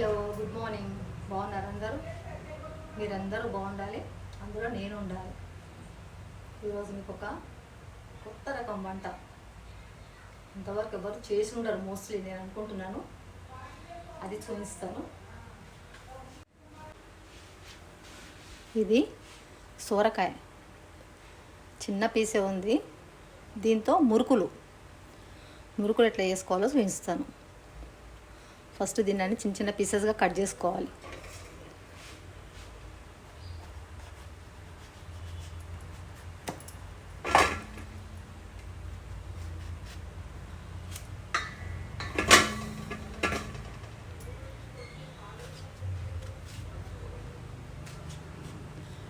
Hello, good morning. బాగున్నారు అందరూ? మీరందరూ బాగుండాలి, అందులో నేను ఉండాలి. ఈరోజు మీకు ఒక కొత్త రకం వంట, ఇంతవరకు ఎవరు చేసి ఉండరు మోస్ట్లీ, నేను అనుకుంటున్నాను. అది చూపిస్తాను. ఇది సోరకాయ, చిన్న పీసే ఉంది. దీంతో మురుకులు ఎట్లా చేసుకోవాలో చూపిస్తాను. ఫస్ట్ దీన్ని చిన్న చిన్న పీసెస్గా కట్ చేసుకోవాలి.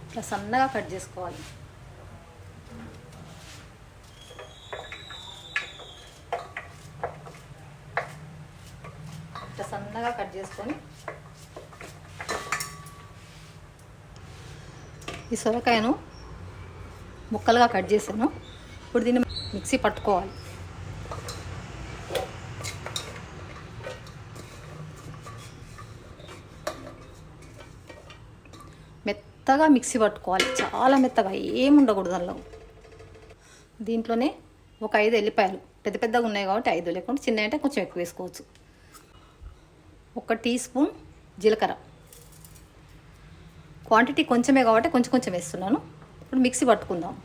ఇట్లా సన్నగా కట్ చేసుకోవాలి. ఇట్లా సన్నగా కట్ చేసుకొని ఈ సొరకాయను ముక్కలుగా కట్ చేశాను. ఇప్పుడు దీన్ని మిక్సీ పట్టుకోవాలి. మెత్తగా మిక్సీ పట్టుకోవాలి, చాలా మెత్తగా, ఏమి ఉండకూడదు అందులో. దీంట్లోనే ఒక 5 ఎల్లిపాయలు, పెద్ద పెద్దగా ఉన్నాయి కాబట్టి 5, లేకుంటే చిన్న అంటే కొంచెం ఎక్కువ వేసుకోవచ్చు. 1 టీ స్పూన్ జీలకర్ర, క్వాంటిటీ కొంచెమే కాబట్టి కొంచెం కొంచెం వేస్తున్నాను. ఇప్పుడు మిక్సీ పట్టుకుందాం.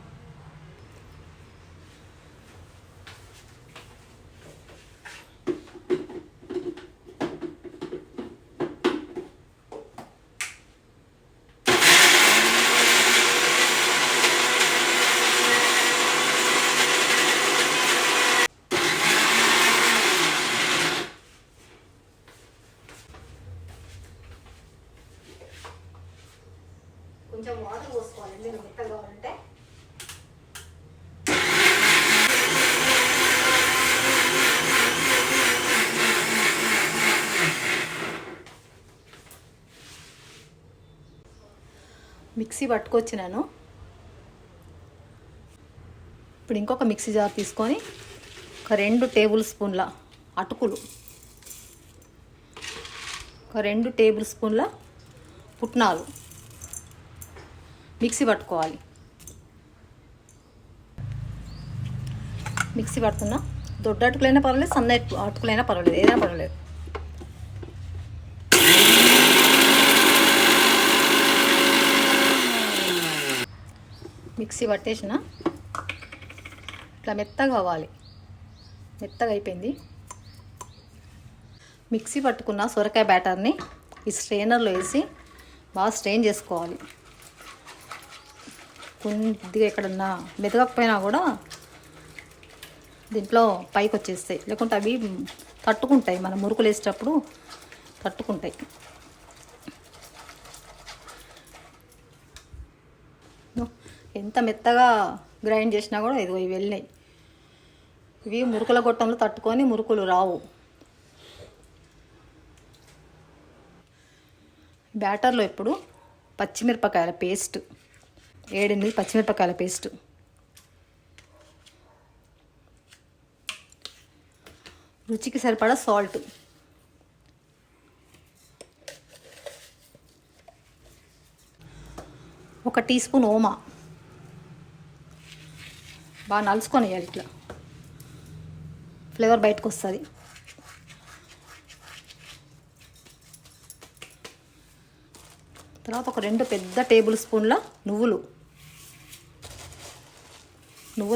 కొంచెం వాటర్ పోసుకోవాలి, మీరు మెత్తగా కావాలంటే. మిక్సీ పట్టుకొచ్చినాను. ఇప్పుడు ఇంకొక మిక్సీ జార్ తీసుకొని ఒక 2 టేబుల్ స్పూన్ల అటుకులు, ఒక 2 టేబుల్ స్పూన్ల పుట్నాలు మిక్సీ పట్టుకోవాలి. మిక్సీ పడుతున్నా, దొడ్డ అటుకులైనా పర్వాలేదు, సన్న అటుకులైనా పర్వాలేదు, ఏదైనా పర్వాలేదు. మిక్సీ పట్టేసిన, ఇట్లా మెత్తగా అవ్వాలి. మెత్తగా అయిపోయింది. మిక్సీ పట్టుకున్న సొరకాయ బ్యాటర్ని ఈ స్ట్రెయినర్లో వేసి బాగా స్ట్రెయిన్ చేసుకోవాలి. కొద్దిగా ఎక్కడన్నా మెదగకపోయినా కూడా దీంట్లో పైకి వచ్చేస్తాయి, లేకుంటే అవి తట్టుకుంటాయి, మనం మురుకులు వేసేటప్పుడు తట్టుకుంటాయి. ఎంత మెత్తగా గ్రైండ్ చేసినా కూడా ఇదిగో ఇవి వెళ్ళినాయి. ఇవి మురుకుల గొట్టంలో తట్టుకొని మురుకులు రావు. బ్యాటర్లో ఇప్పుడు పచ్చిమిరపకాయల పేస్ట్, 7-8 పచ్చిమిరపకాయల పేస్ట్, రుచికి సరిపడా సాల్ట్, ఒక టీ స్పూన్ ఓమా, బాగా నలుసుకొని వేయాలి, ఇట్లా ఫ్లేవర్ బయటకు వస్తుంది. తర్వాత ఒక 2 పెద్ద టేబుల్ స్పూన్ల నువ్వులు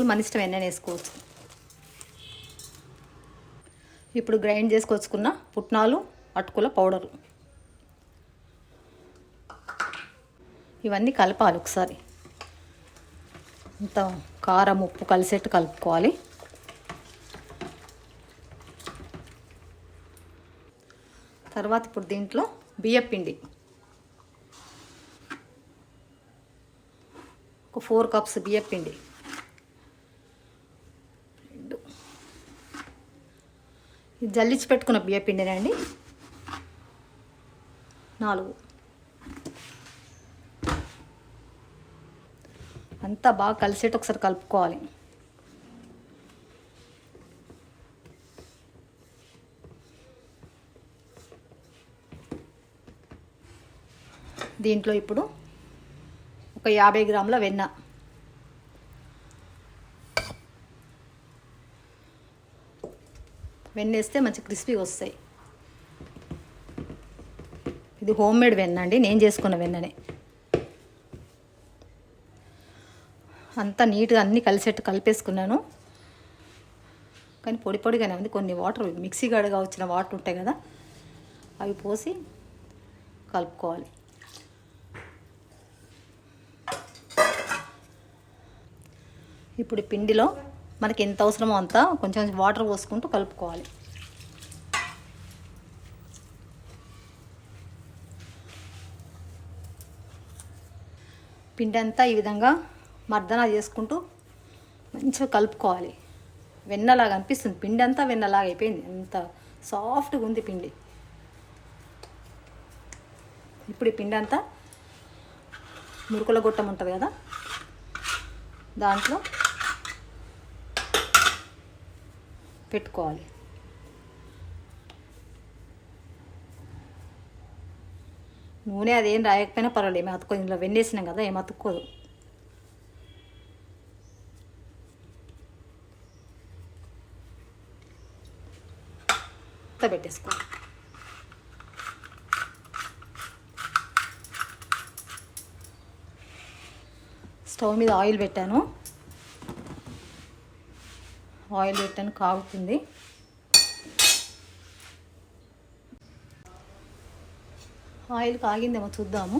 మన ఇష్టం ఎన్నైనా వేసుకోవచ్చు. ఇప్పుడు గ్రైండ్ చేసుకొచ్చుకున్న పుట్నాలు, అటుకుల పౌడరు, ఇవన్నీ కలపాలి ఒకసారి. ఇంత కారం ఉప్పు కలిసేట్టు కలుపుకోవాలి. తర్వాత ఇప్పుడు దీంట్లో బియ్యపిండి, ఒక 4 కప్స్ బియ్యపిండి, ఇది జల్లించి పెట్టుకున్న బియ్యపిండినండి 4. అంతా బాగా కలిసేట్టు ఒకసారి కలుపుకోవాలి. దీంట్లో ఇప్పుడు ఒక 50 గ్రాముల వెన్న, వేస్తే మంచి క్రిస్పీగా వస్తాయి. ఇది హోమ్ మేడ్ వెన్న అండి, నేను చేసుకున్న వెన్ననే. అంతా నీట్గా అన్నీ కలిసేట్టు కలిపేసుకున్నాను. కానీ పొడి పొడిగానే ఉంది. కొన్ని వాటర్ మిక్సీ గడగా వచ్చిన వాటర్ ఉంటాయి కదా, అవి పోసి కలుపుకోవాలి. ఇప్పుడు పిండిలో మనకి ఎంత అవసరమో అంత కొంచెం వాటర్ పోసుకుంటూ కలుపుకోవాలి. పిండి అంతా ఈ విధంగా మర్దన చేసుకుంటూ మంచిగా కలుపుకోవాలి. వెన్నలాగా అనిపిస్తుంది, పిండి అంతా వెన్నలాగా అయిపోయింది, అంత సాఫ్ట్గా ఉంది పిండి. ఇప్పుడు ఈ పిండి అంతా మురుకుల గొట్టం ఉంటుంది కదా, దాంట్లో పెట్టుకోవాలి. నూనె అదేం రాయకపోయినా పర్వాలేదు, ఏమి అతుక్కోదు. ఇందులో వెన్నేసినాం కదా, ఏం అతుక్కోదు. పెట్టేసుకోవాలి. స్టవ్ మీద ఆయిల్ పెట్టాను, కాగుతుంది. ఆయిల్ కాగిందేమో చూద్దాము.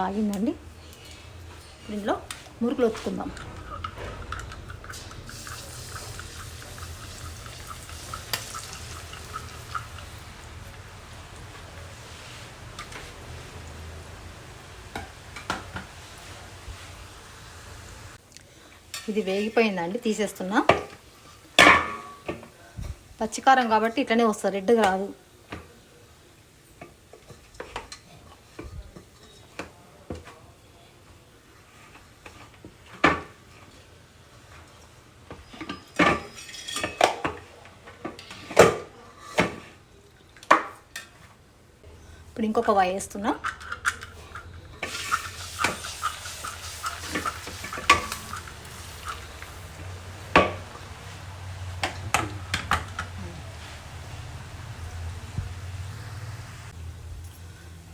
కాగిందండి. దీంట్లో మురుకులు ఒత్తుకుందాం. ఇది వేగిపోయిందండి, తీసేస్తున్నా. పచ్చికారం కాబట్టి ఇట్లనే వస్తుంది, రెడ్గా రాదు. ఇప్పుడు ఇంకొక వాయి వేస్తున్నా.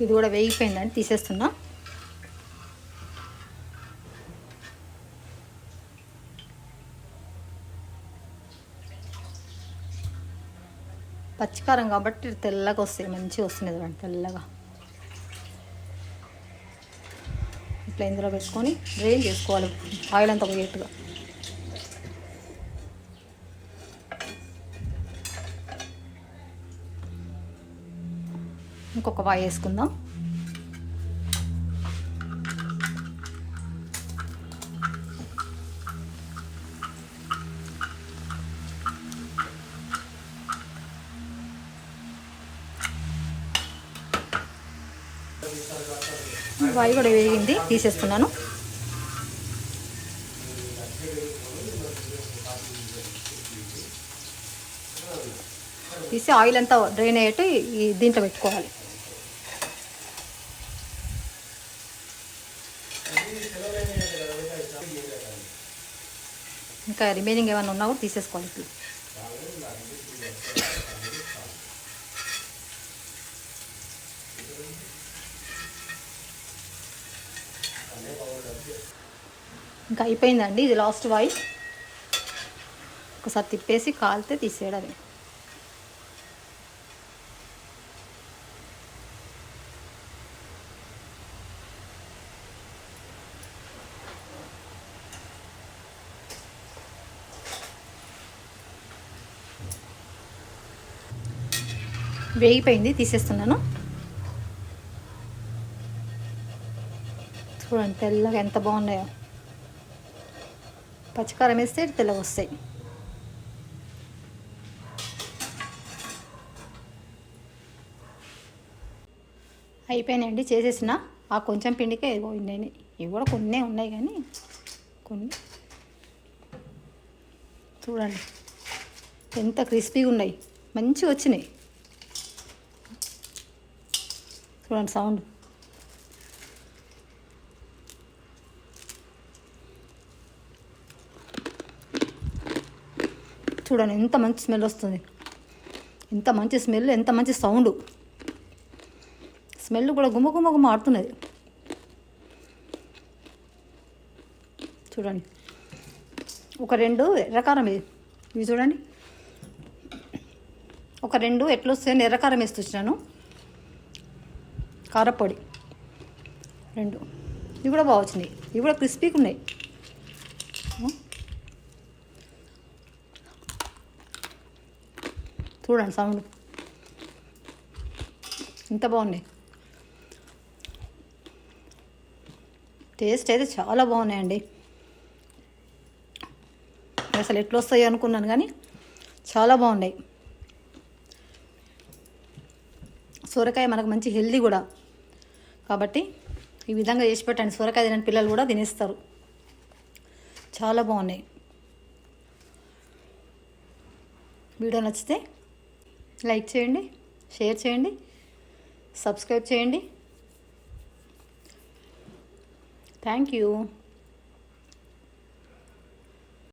ఇది కూడా వేగిపోయిందని తీసేస్తున్నా. పచ్చికారం కాబట్టి తెల్లగా వస్తాయి, మంచిగా వస్తుంది చూడండి తెల్లగా. ఇట్లా ఇందులో పెట్టుకొని డ్రైన్ చేసుకోవాలి ఆయిల్ అంతా పోయేట్టుగా. ఇంకొక వాయి వేసుకుందాం. వాయి కూడా వేగింది, తీసేస్తున్నాను. తీసి ఆయిల్ అంతా డ్రైన్ అయ్యేట్టు దీంట్లో పెట్టుకోవాలి. ఇంకా రిమైనింగ్ ఏమైనా ఉన్నా కూడా తీసేసుకోవాలి. ఇప్పుడు ఇంకా అయిపోయిందండి, ఇది లాస్ట్ వాయి. ఒకసారి తిప్పేసి కాలితే తీసేయడమే. వేగిపోయింది, తీసేస్తున్నాను. చూడండి తెల్లగా ఎంత బాగున్నాయో. పచ్చికారం వేస్తే తెల్లగా వస్తాయి. అయిపోయినాయండి, చేసేసిన. ఆ కొంచెం పిండికే పోయినాయి. ఇవి కూడా కొన్ని ఉన్నాయి కానీ కొన్ని చూడండి ఎంత క్రిస్పీగా ఉన్నాయి, మంచిగా వచ్చినాయి. చూడండి సౌండ్. చూడండి ఎంత మంచి స్మెల్ వస్తుంది, ఎంత మంచి స్మెల్, ఎంత మంచి సౌండ్. స్మెల్ కూడా గుమ్మ గుమ్మ గుమ్మ ఆడుతున్నది. చూడండి ఒక 2 ఎర్రకారం ఇవి చూడండి, ఒక 2 ఎట్లా వస్తాయని ఎర్రకారం వేస్తూ వచ్చినాను. కారపొడి 2 ఇవి కూడా బాగా వచ్చినాయి, ఇవి కూడా క్రిస్పీగా ఉన్నాయి. చూడండి సౌండ్ ఎంత బాగున్నాయి. టేస్ట్ అయితే చాలా బాగున్నాయండి. అసలు ఎట్లా వస్తాయి అనుకున్నాను కానీ చాలా బాగున్నాయి. సొరకాయ మనకు మంచి హెల్దీ కూడా కాబట్టి ఈ విధంగా చేసి పెట్టండి. సొరకాయ తినని పిల్లలు కూడా తినేస్తారు. చాలా బాగున్నాయి. వీడియో నచ్చితే లైక్ చేయండి, షేర్ చేయండి, సబ్స్క్రైబ్ చేయండి. Thank you.